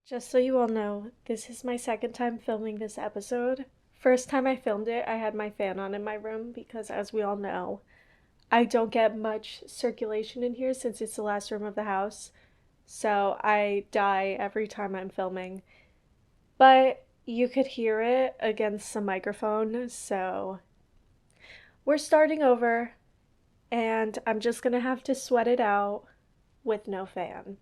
Just so you all know, this is my second time filming this episode. First time I filmed it, I had my fan on in my room because, as we all know, I don't get much circulation in here since it's the last room of the house. So I die every time I'm filming. But you could hear it against the microphone, so we're starting over, and I'm just gonna have to sweat it out with no fan.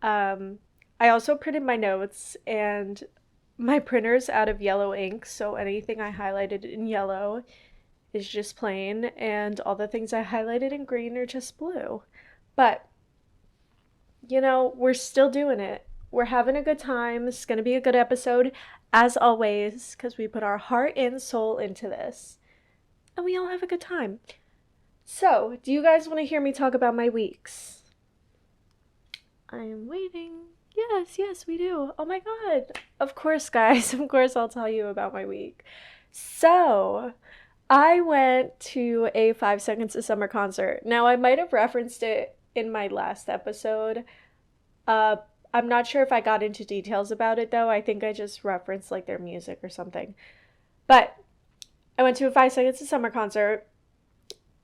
Um, I also printed my notes, and my printer's out of yellow ink, so anything I highlighted in yellow is just plain, and all the things I highlighted in green are just blue. But, we're still doing it. We're having a good time. It's going to be a good episode, as always, because we put our heart and soul into this. And we all have a good time. So, do you guys want to hear me talk about my weeks? I am waiting. Yes, we do. Oh my god. Of course, guys. Of course, I'll tell you about my week. So, I went to a 5 Seconds of Summer concert. Now, I might have referenced it in my last episode. Uh, I'm not sure if I got into details about it though. I think I just referenced like their music or something. But I went to a 5 Seconds of Summer concert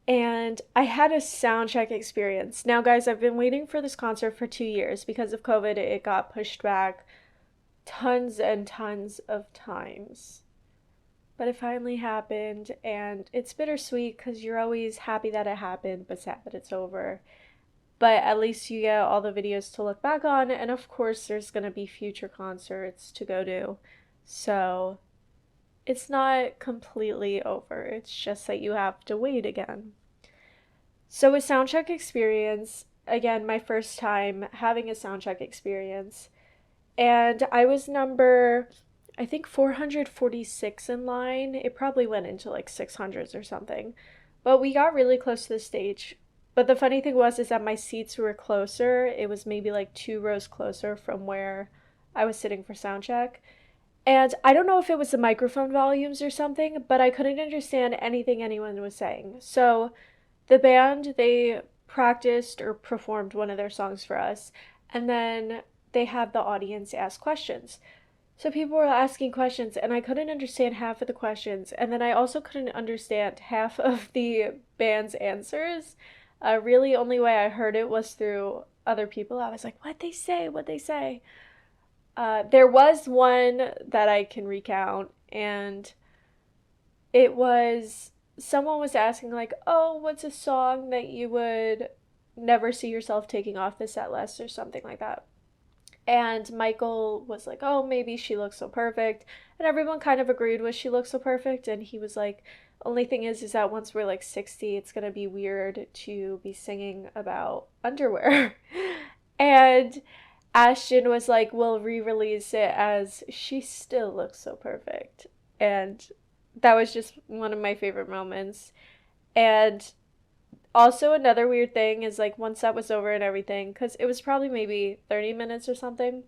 and I had a soundcheck experience. Now, guys, I've been waiting for this concert for 2 years because of COVID. It got pushed back tons and tons of times. But it finally happened, and it's bittersweet because you're always happy that it happened, but sad that it's over. But at least you get all the videos to look back on, and of course, there's gonna be future concerts to go to. So it's not completely over, it's just that you have to wait again. So, with Soundcheck Experience, again, my first time having a soundcheck experience, and I was number, I think, 446 in line. It probably went into like 600s or something. But we got really close to the stage. But the funny thing was is that my seats were closer. It was maybe like 2 rows closer from where I was sitting for soundcheck. And I don't know if it was the microphone volumes or something, but I couldn't understand anything anyone was saying. So the band, they practiced or performed one of their songs for us, and then they had the audience ask questions. So people were asking questions, and I couldn't understand half of the questions, and then I also couldn't understand half of the band's answers. Really, only way I heard it was through other people. I was like, "What they say? What they say?" There was one that I can recount, and it was someone was asking like, "Oh, what's a song that you would never see yourself taking off the set list," or something like that. And Michael was like, "Oh, maybe She Looks So Perfect." And everyone kind of agreed with She Looks So Perfect. And he was like, "Only thing is that once we're like 60, it's going to be weird to be singing about underwear." And Ashton was like, "We'll re release it as She Still Looks So Perfect." And that was just one of my favorite moments. And also, another weird thing is like once that was over and everything, because it was probably maybe 30 minutes or something.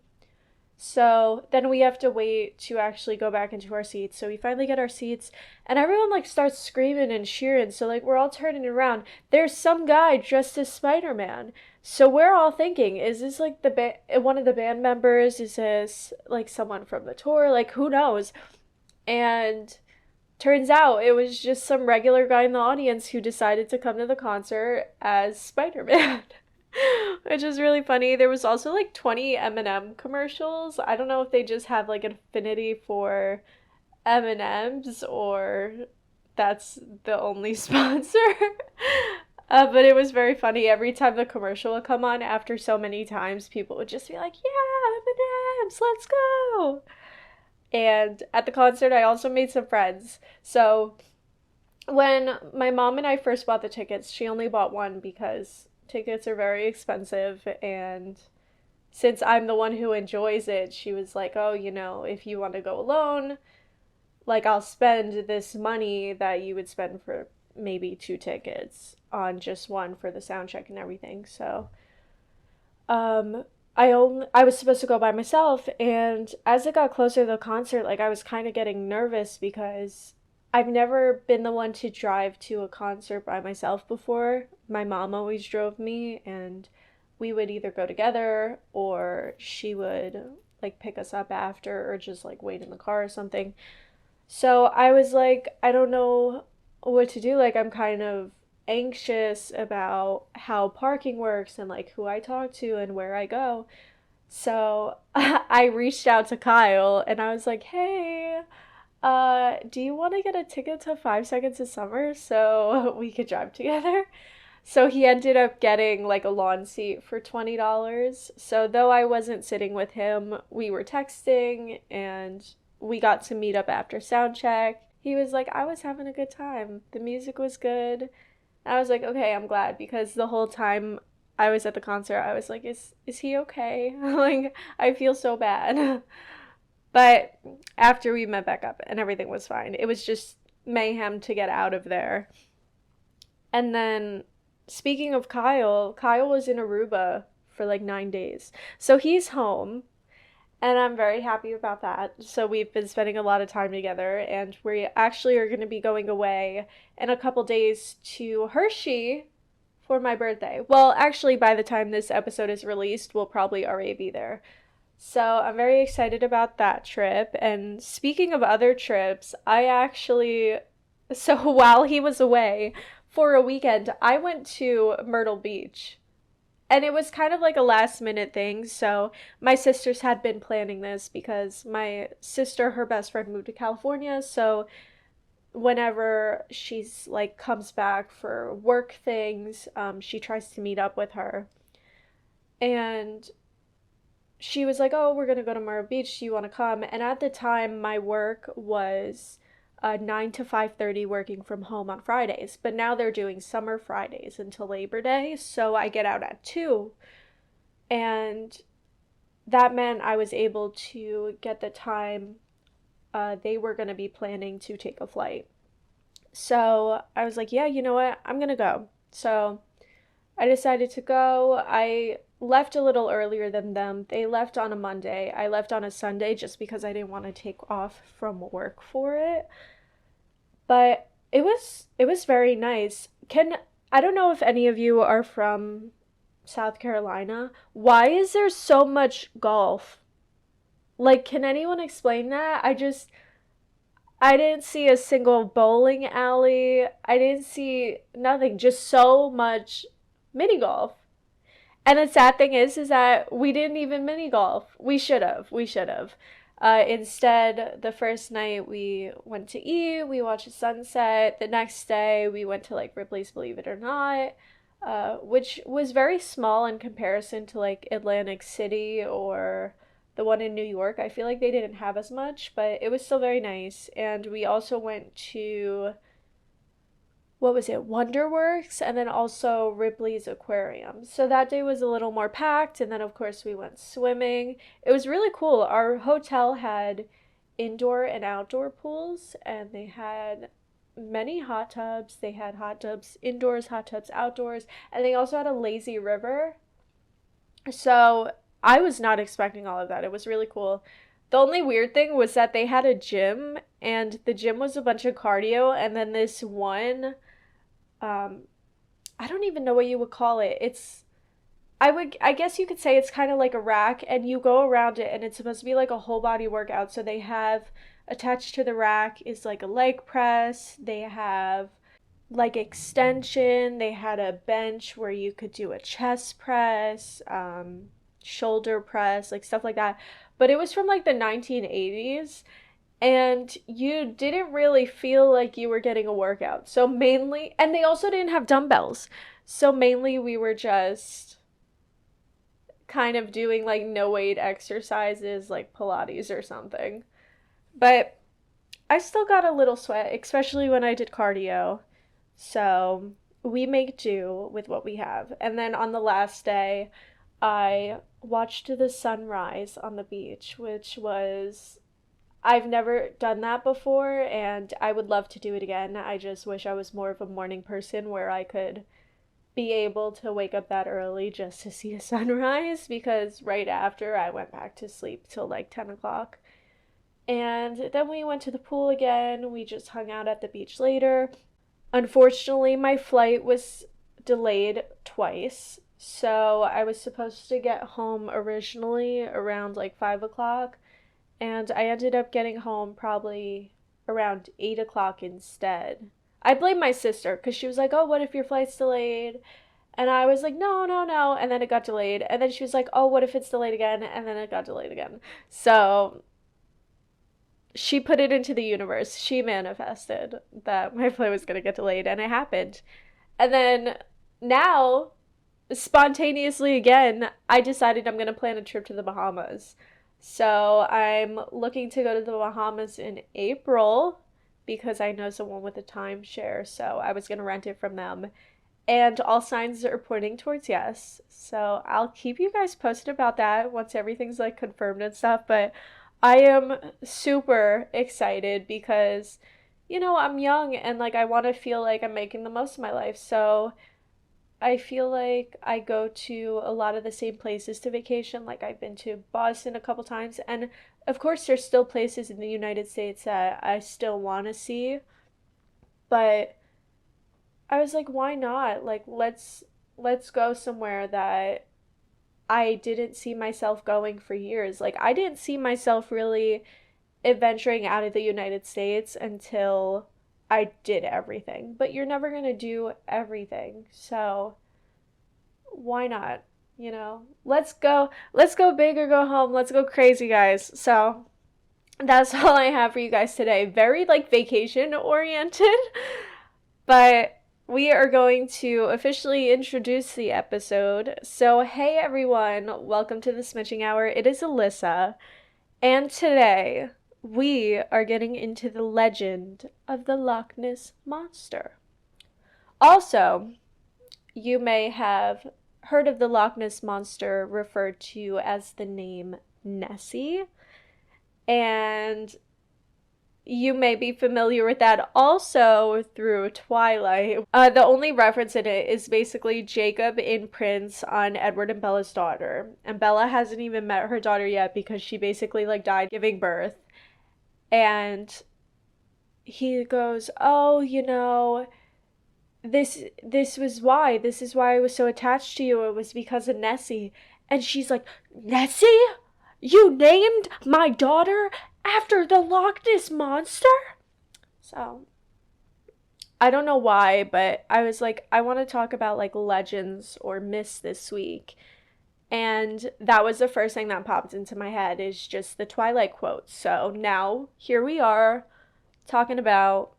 So then we have to wait to actually go back into our seats. So we finally get our seats, and everyone like starts screaming and cheering. So like we're all turning around. There's some guy dressed as Spider-Man. So we're all thinking, is this like one of the band members? Is this like someone from the tour? Like who knows? And turns out it was just some regular guy in the audience who decided to come to the concert as Spider-Man. Which is really funny. There was also like 20 M&M commercials. I don't know if they just have like an affinity for M&Ms or that's the only sponsor. But it was very funny. Every time the commercial would come on after so many times, people would just be like, "Yeah, M&Ms, let's go." And at the concert, I also made some friends. So when my mom and I first bought the tickets, she only bought one because tickets are very expensive. And since I'm the one who enjoys it, she was like, "Oh, if you want to go alone, like I'll spend this money that you would spend for maybe 2 tickets on just one for the sound check and everything." So um I was supposed to go by myself, and as it got closer to the concert, like I was kind of getting nervous because I've never been the one to drive to a concert by myself before. My mom always drove me, and we would either go together or she would like pick us up after or just like wait in the car or something. So I was like, I don't know what to do. Like, I'm kind of anxious about how parking works and like who I talk to and where I go. So I reached out to Kyle and I was like, hey, do you want to get a ticket to 5 Seconds of Summer so we could drive together? So he ended up getting like a lawn seat for $20. So though I wasn't sitting with him, we were texting and we got to meet up after Soundcheck. He was like, I was having a good time. The music was good. I was like, okay, I'm glad because the whole time I was at the concert, I was like, is he okay? Like, I feel so bad. But after we met back up and everything was fine, it was just mayhem to get out of there. And then, speaking of Kyle, Kyle was in Aruba for like 9 days. So he's home, and I'm very happy about that. So we've been spending a lot of time together, and we actually are going to be going away in a couple days to Hershey for my birthday. Well, actually, by the time this episode is released, we'll probably already be there. So I'm very excited about that trip. And speaking of other trips, I actually, so while he was away for a weekend, I went to Myrtle Beach. And it was kind of like a last minute thing. So my sisters had been planning this because my sister, her best friend, moved to California. So whenever she's like comes back for work things, she tries to meet up with her. And she was like, "Oh, we're gonna go to Myrtle Beach. Do you want to come?" And at the time, my work was 9 to 5:30, working from home on Fridays. But now they're doing summer Fridays until Labor Day, so I get out at 2, and that meant I was able to get the time they were gonna be planning to take a flight. So I was like, "Yeah, you know what? I'm gonna go." So I decided to go. I left a little earlier than them. They left on a Monday. I left on a Sunday just because I didn't want to take off from work for it. But it was very nice. Can I don't know if any of you are from South Carolina. Why is there so much golf? Like, can anyone explain that? I didn't see a single bowling alley. I didn't see nothing. Just so much mini golf. And the sad thing is that we didn't even mini golf. We should have. We should have. Instead, the first night we went to eat, we watched the sunset. The next day we went to like Ripley's Believe It or Not, which was very small in comparison to like Atlantic City or the one in New York. I feel like they didn't have as much, but it was still very nice. And we also went to, what was it, Wonderworks, and then also Ripley's Aquarium. So that day was a little more packed, and then of course we went swimming. It was really cool. Our hotel had indoor and outdoor pools, and they had many hot tubs. They had hot tubs indoors, hot tubs outdoors, and they also had a lazy river. So I was not expecting all of that. It was really cool. The only weird thing was that they had a gym, and the gym was a bunch of cardio, and then this one, um, I don't even know what you would call it. I guess you could say it's kind of like a rack, and you go around it, and it's supposed to be like a whole body workout. So they have attached to the rack is like a leg press. They have like extension. They had a bench where you could do a chest press, shoulder press, like stuff like that. But it was from like the 1980s, and you didn't really feel like you were getting a workout. So mainly, and they also didn't have dumbbells. So mainly we were just kind of doing like no weight exercises like Pilates or something. But I still got a little sweat, especially when I did cardio. So we make do with what we have. And then on the last day, I watched the sunrise on the beach, which was, I've never done that before, and I would love to do it again. I just wish I was more of a morning person where I could be able to wake up that early just to see a sunrise, because right after I went back to sleep till like 10 o'clock. And then we went to the pool again. We just hung out at the beach later. Unfortunately, my flight was delayed twice. So I was supposed to get home originally around like 5 o'clock, and I ended up getting home probably around 8 o'clock instead. I blame my sister because she was like, "Oh, what if your flight's delayed?" And I was like, "No, no, no." And then it got delayed. And then she was like, "Oh, what if it's delayed again?" And then it got delayed again. So she put it into the universe. She manifested that my flight was going to get delayed, and it happened. And then now, spontaneously again, I decided I'm going to plan a trip to the Bahamas. So I'm looking to go to the Bahamas in April because I know someone with a timeshare. So I was going to rent it from them. And all signs are pointing towards yes. So I'll keep you guys posted about that once everything's like confirmed and stuff. But I am super excited because, I'm young and like I want to feel like I'm making the most of my life. So I feel like I go to a lot of the same places to vacation. Like I've been to Boston a couple times. And of course, there's still places in the United States that I still want to see. But I was like, why not? Like let's go somewhere that I didn't see myself going for years. Like I didn't see myself really adventuring out of the United States until I did everything. But you're never going to do everything. So, why not? Let's go big or go home. Let's go crazy, guys. So, that's all I have for you guys today. Very like vacation oriented. But we are going to officially introduce the episode. So, hey everyone, welcome to the Smidging Hour. It is Alyssa, and today we are getting into the legend of the Loch Ness Monster. Also, you may have heard of the Loch Ness Monster referred to as the name Nessie, and you may be familiar with that also through Twilight. The only reference in it is basically Jacob imprints on Edward and Bella's daughter. And Bella hasn't even met her daughter yet because she basically like died giving birth. And he goes, "Oh, this was why. This is why I was so attached to you. It was because of Nessie." And she's like, "Nessie? You named my daughter after the Loch Ness Monster?" So, I don't know why, but I was like, I want to talk about like legends or myths this week. And that was the first thing that popped into my head is just the Twilight quote. So now here we are talking about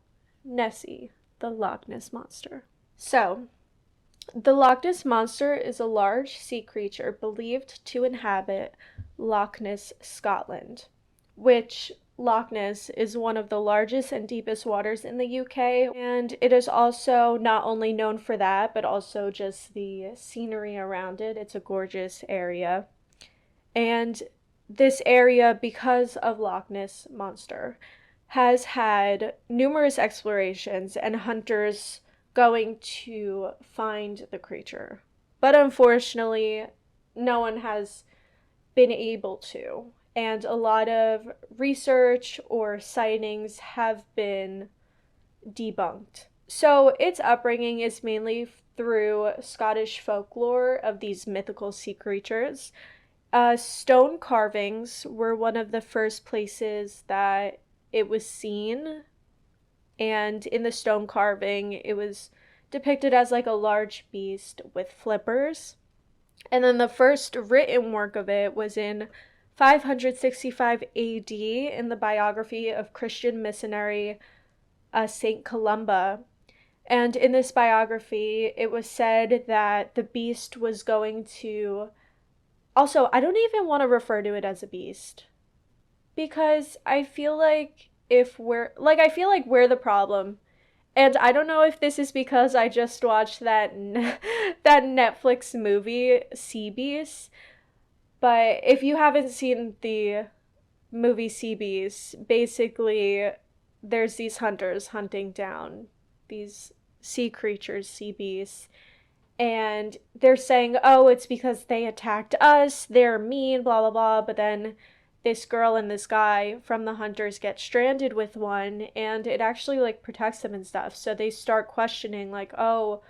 Nessie, the Loch Ness Monster. So, the Loch Ness Monster is a large sea creature believed to inhabit Loch Ness, Scotland, which Loch Ness is one of the largest and deepest waters in the UK, and it is also not only known for that, but also just the scenery around it. It's a gorgeous area. And this area, because of Loch Ness Monster, has had numerous explorations and hunters going to find the creature. But unfortunately, no one has been able to. And a lot of research or sightings have been debunked. So its upbringing is mainly through Scottish folklore of these mythical sea creatures. Stone carvings were one of the first places that it was seen, and in the stone carving, it was depicted as like a large beast with flippers. And then the first written work of it was in 565 AD in the biography of Christian missionary Saint Columba. And in this biography, it was said that the beast was going to. Also, I don't even want to refer to it as a beast because I feel like I feel like we're the problem. And I don't know if this is because I just watched that that Netflix movie Sea Beast, but if you haven't seen the movie Sea Beast, basically there's these hunters hunting down these sea creatures, sea beasts, and they're saying, "Oh, it's because they attacked us, they're mean, blah blah blah," but then this girl and this guy from the hunters get stranded with one, and it actually like protects them and stuff. So they start questioning like, "Oh,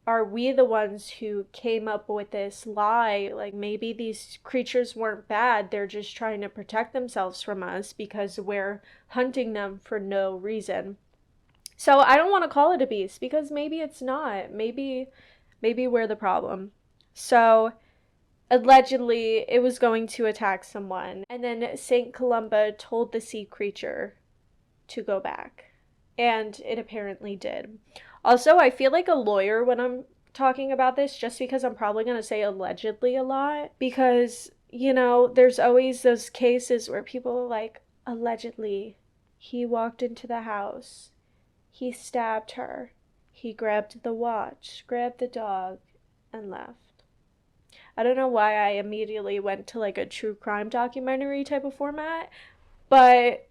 are we the ones who came up with this lie? Like maybe these creatures weren't bad, they're just trying to protect themselves from us because we're hunting them for no reason. So I don't want to call it a beast because maybe it's not. Maybe we're the problem. So allegedly it was going to attack someone, and then Saint Columba told the sea creature to go back. And it apparently did. Also, I feel like a lawyer when I'm talking about this, just because I'm probably going to say allegedly a lot. Because, there's always those cases where people are like, allegedly, he walked into the house, he stabbed her, he grabbed the watch, grabbed the dog, and left. I don't know why I immediately went to like a true crime documentary type of format, but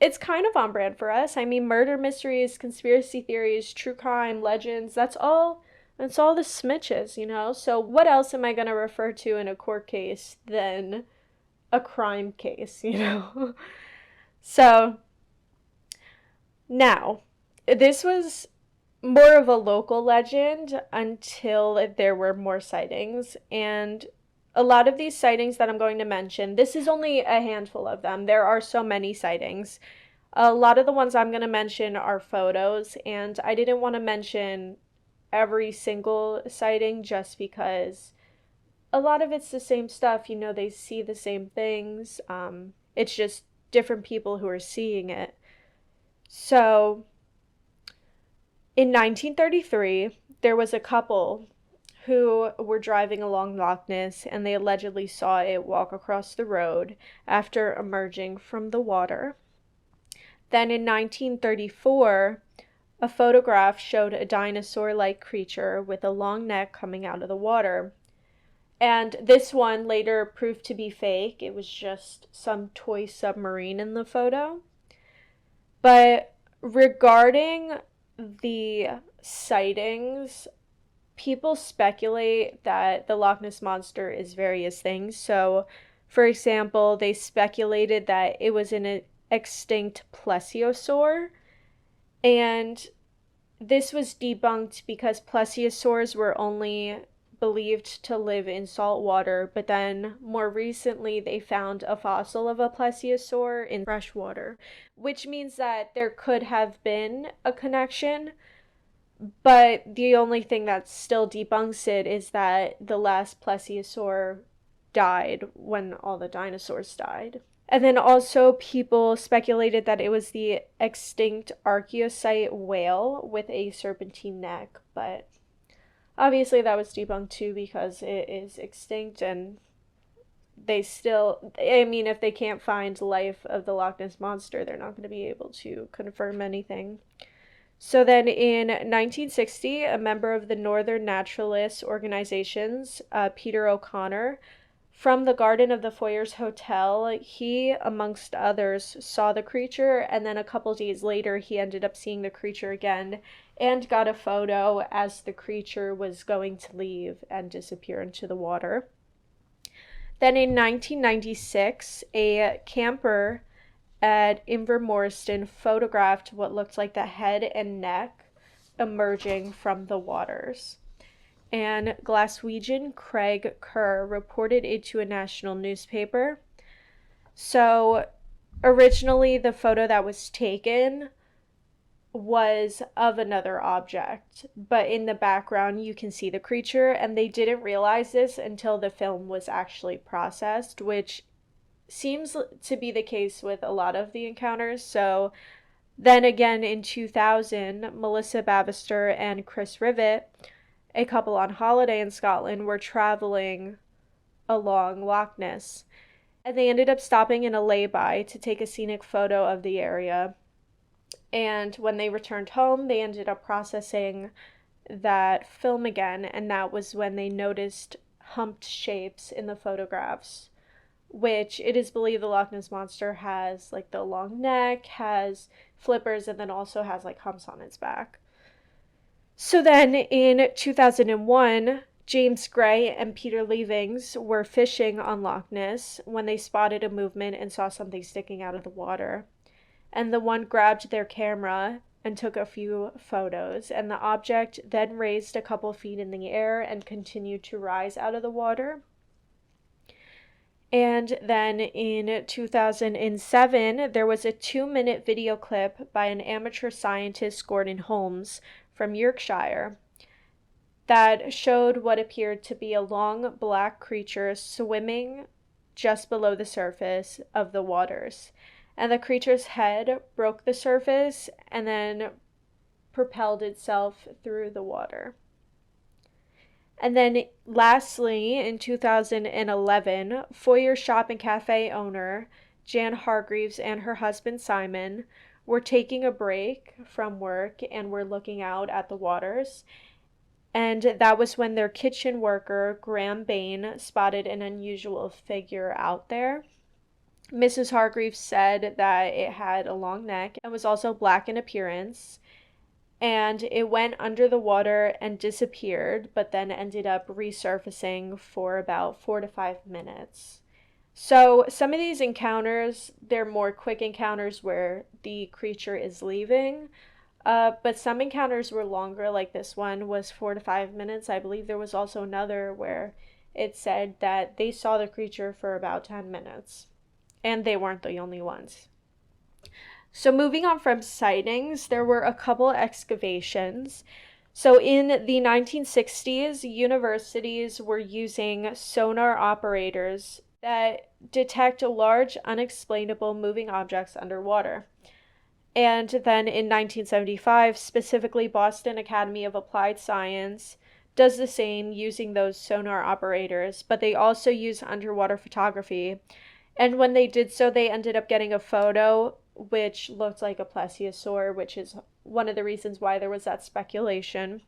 it's kind of on brand for us. I mean, murder mysteries, conspiracy theories, true crime, legends, that's all the smidges. So what else am I going to refer to in a court case than a crime case? So, now, this was more of a local legend until there were more sightings, and a lot of these sightings that I'm going to mention, this is only a handful of them. There are so many sightings. A lot of the ones I'm going to mention are photos, and I didn't want to mention every single sighting just because a lot of it's the same stuff. They see the same things. It's just different people who are seeing it. So, in 1933, there was a couple who were driving along Loch Ness and they allegedly saw it walk across the road after emerging from the water. Then in 1934, a photograph showed a dinosaur-like creature with a long neck coming out of the water. And this one later proved to be fake. It was just some toy submarine in the photo. But regarding the sightings, people speculate that the Loch Ness Monster is various things. So, for example, they speculated that it was an extinct plesiosaur, and this was debunked because plesiosaurs were only believed to live in salt water, but then more recently they found a fossil of a plesiosaur in fresh water, which means that there could have been a connection. But the only thing that still debunks it is that the last plesiosaur died when all the dinosaurs died. And then also people speculated that it was the extinct archaeocete whale with a serpentine neck, but obviously that was debunked too because it is extinct, and if they can't find life of the Loch Ness Monster, they're not going to be able to confirm anything. So then in 1960, a member of the Northern Naturalist Organizations, Peter O'Connor, from the garden of the Foyers Hotel, he, amongst others, saw the creature, and then a couple days later, he ended up seeing the creature again and got a photo as the creature was going to leave and disappear into the water. Then in 1996, a camper at Invermorston photographed what looked like the head and neck emerging from the waters. And Glaswegian Craig Kerr reported it to a national newspaper. So originally the photo that was taken was of another object, but in the background you can see the creature, and they didn't realize this until the film was actually processed, which seems to be the case with a lot of the encounters. So then again in 2000, Melissa Bavister and Chris Rivet, a couple on holiday in Scotland, were traveling along Loch Ness, and they ended up stopping in a lay-by to take a scenic photo of the area. And when they returned home, they ended up processing that film again, and that was when they noticed humped shapes in the photographs, which it is believed the Loch Ness Monster has like the long neck, has flippers, and then also has like humps on its back. So then in 2001, James Gray and Peter Leavings were fishing on Loch Ness when they spotted a movement and saw something sticking out of the water. And the one grabbed their camera and took a few photos, and the object then raised a couple feet in the air and continued to rise out of the water. And then in 2007, there was a 2-minute video clip by an amateur scientist, Gordon Holmes, from Yorkshire, that showed what appeared to be a long black creature swimming just below the surface of the waters. And the creature's head broke the surface and then propelled itself through the water. And then lastly, in 2011, Foyer Shop and Cafe owner Jan Hargreaves and her husband Simon were taking a break from work and were looking out at the waters. And that was when their kitchen worker, Graham Bain, spotted an unusual figure out there. Mrs. Hargreaves said that it had a long neck and was also black in appearance. And it went under the water and disappeared, but then ended up resurfacing for about 4 to 5 minutes. So some of these encounters, they're more quick encounters where the creature is leaving, but some encounters were longer, like this one was 4 to 5 minutes. I believe there was also another where it said that they saw the creature for about 10 minutes, and they weren't the only ones. So moving on from sightings, there were a couple excavations. So in the 1960s, universities were using sonar operators that detect large, unexplainable moving objects underwater. And then in 1975, specifically Boston Academy of Applied Science does the same using those sonar operators, but they also use underwater photography. And when they did so, they ended up getting a photo which looked like a plesiosaur, which is one of the reasons why there was that speculation.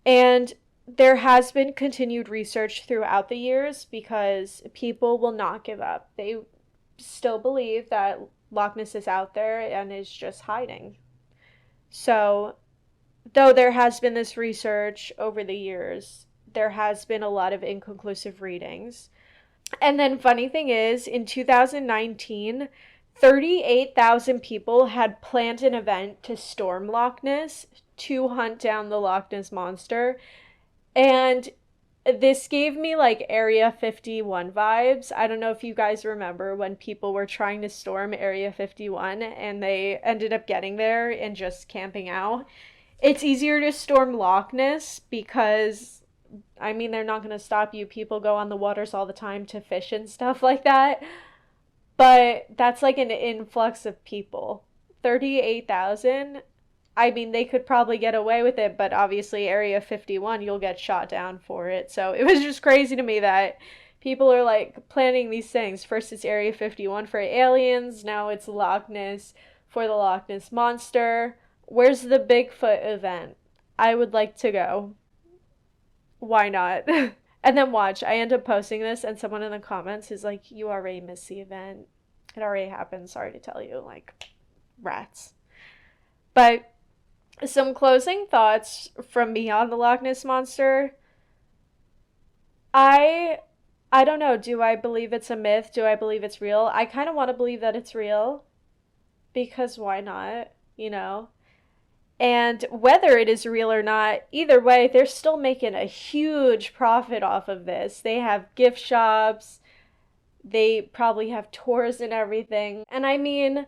And there has been continued research throughout the years because people will not give up. They still believe that Loch Ness is out there and is just hiding. So, though there has been this research over the years, there has been a lot of inconclusive readings. And then funny thing is, in 2019, 38,000 people had planned an event to storm Loch Ness to hunt down the Loch Ness Monster. And this gave me like Area 51 vibes. I don't know if you guys remember when people were trying to storm Area 51 and they ended up getting there and just camping out. It's easier to storm Loch Ness because, I mean, they're not going to stop you. People go on the waters all the time to fish and stuff like that. But that's like an influx of people. 38,000. I mean, they could probably get away with it, but obviously Area 51, you'll get shot down for it. So it was just crazy to me that people are like planning these things. First it's Area 51 for aliens, now it's Loch Ness for the Loch Ness Monster. Where's the Bigfoot event? I would like to go. Why not? And then watch, I end up posting this and someone in the comments is like, you already missed the event. It already happened, sorry to tell you. Like, rats. But some closing thoughts from beyond the Loch Ness Monster. I don't know, do I believe it's a myth? Do I believe it's real? I kind of want to believe that it's real because why not, you know? And whether it is real or not, either way, they're still making a huge profit off of this. They have gift shops, they probably have tours and everything. And I mean,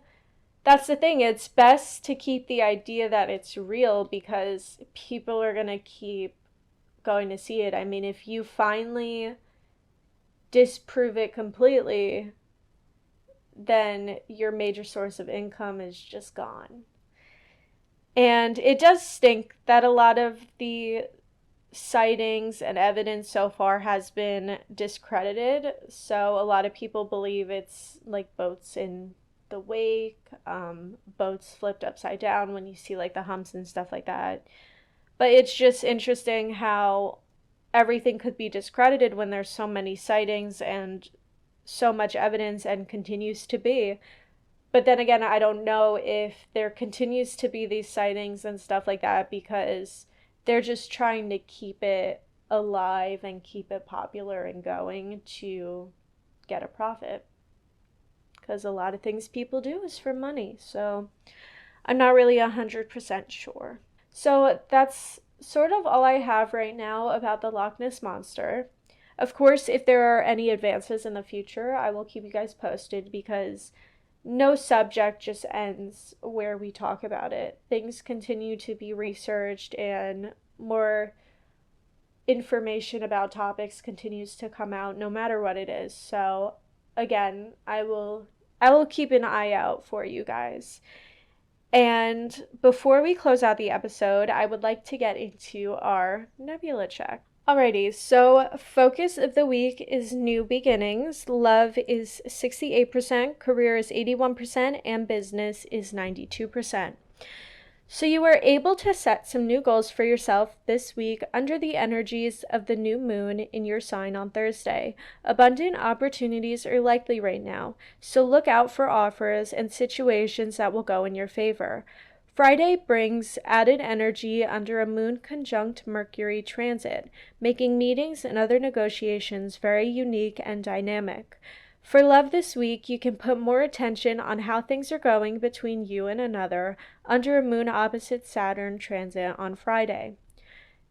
that's the thing, it's best to keep the idea that it's real because people are going to keep going to see it. I mean, if you finally disprove it completely, then your major source of income is just gone. And it does stink that a lot of the sightings and evidence so far has been discredited. So a lot of people believe it's like boats in the wake, boats flipped upside down when you see like the humps and stuff like that. But it's just interesting how everything could be discredited when there's so many sightings and so much evidence and continues to be. But then again, I don't know if there continues to be these sightings and stuff like that because they're just trying to keep it alive and keep it popular and going to get a profit. Because a lot of things people do is for money. So I'm not really 100% sure. So that's sort of all I have right now about the Loch Ness Monster. Of course, if there are any advances in the future, I will keep you guys posted because no subject just ends where we talk about it. Things continue to be researched and more information about topics continues to come out no matter what it is. So again, I will keep an eye out for you guys. And before we close out the episode, I would like to get into our nebula check. Alrighty, so focus of the week is new beginnings. Love is 68%, career is 81%, and business is 92%. So you are able to set some new goals for yourself this week under the energies of the new moon in your sign on Thursday. Abundant opportunities are likely right now, so look out for offers and situations that will go in your favor. Friday brings added energy under a moon conjunct Mercury transit, making meetings and other negotiations very unique and dynamic. For love this week, you can put more attention on how things are going between you and another under a moon opposite Saturn transit on Friday.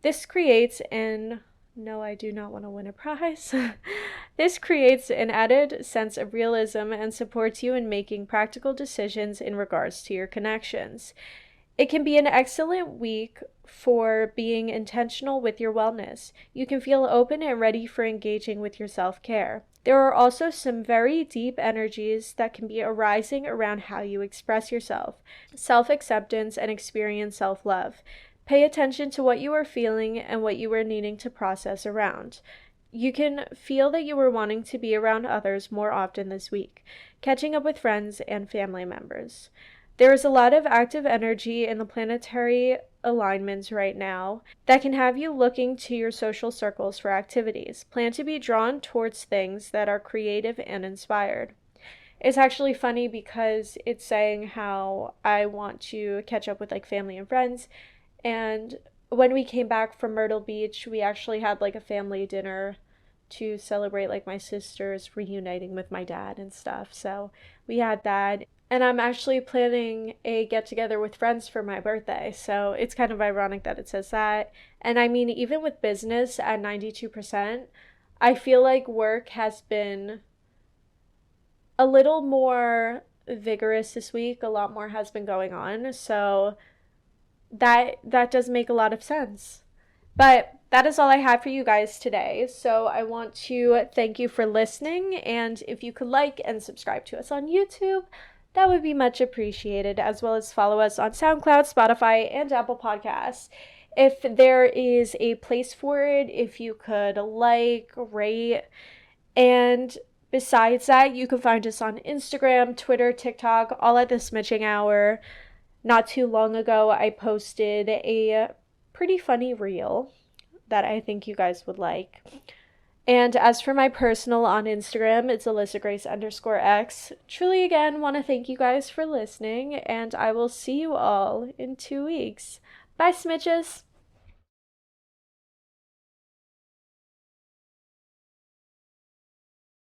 This creates an no, I do not want to win a prize. This creates an added sense of realism and supports you in making practical decisions in regards to your connections. It can be an excellent week for being intentional with your wellness. You can feel open and ready for engaging with your self-care. There are also some very deep energies that can be arising around how you express yourself, self-acceptance, and experience self-love. Pay attention to what you are feeling and what you are needing to process around. You can feel that you are wanting to be around others more often this week, catching up with friends and family members. There is a lot of active energy in the planetary alignments right now that can have you looking to your social circles for activities. Plan to be drawn towards things that are creative and inspired. It's actually funny because it's saying how I want to catch up with like family and friends. And when we came back from Myrtle Beach, we actually had like a family dinner to celebrate like my sisters reuniting with my dad and stuff. So we had that. And I'm actually planning a get together with friends for my birthday. So it's kind of ironic that it says that. And I mean, even with business at 92%, I feel like work has been a little more vigorous this week. A lot more has been going on. So that does make a lot of sense. But that is all I have for you guys today. So I want to thank you for listening. And if you could like and subscribe to us on YouTube, that would be much appreciated, as well as follow us on SoundCloud, Spotify, and Apple Podcasts. If there is a place for it, if you could like, rate, and besides that, you can find us on Instagram, Twitter, TikTok, all at the Smidging Hour. Not too long ago, I posted a pretty funny reel that I think you guys would like. And as for my personal on Instagram, it's AlyssaGrace_X. Truly, again, want to thank you guys for listening, and I will see you all in 2 weeks. Bye, Smidges!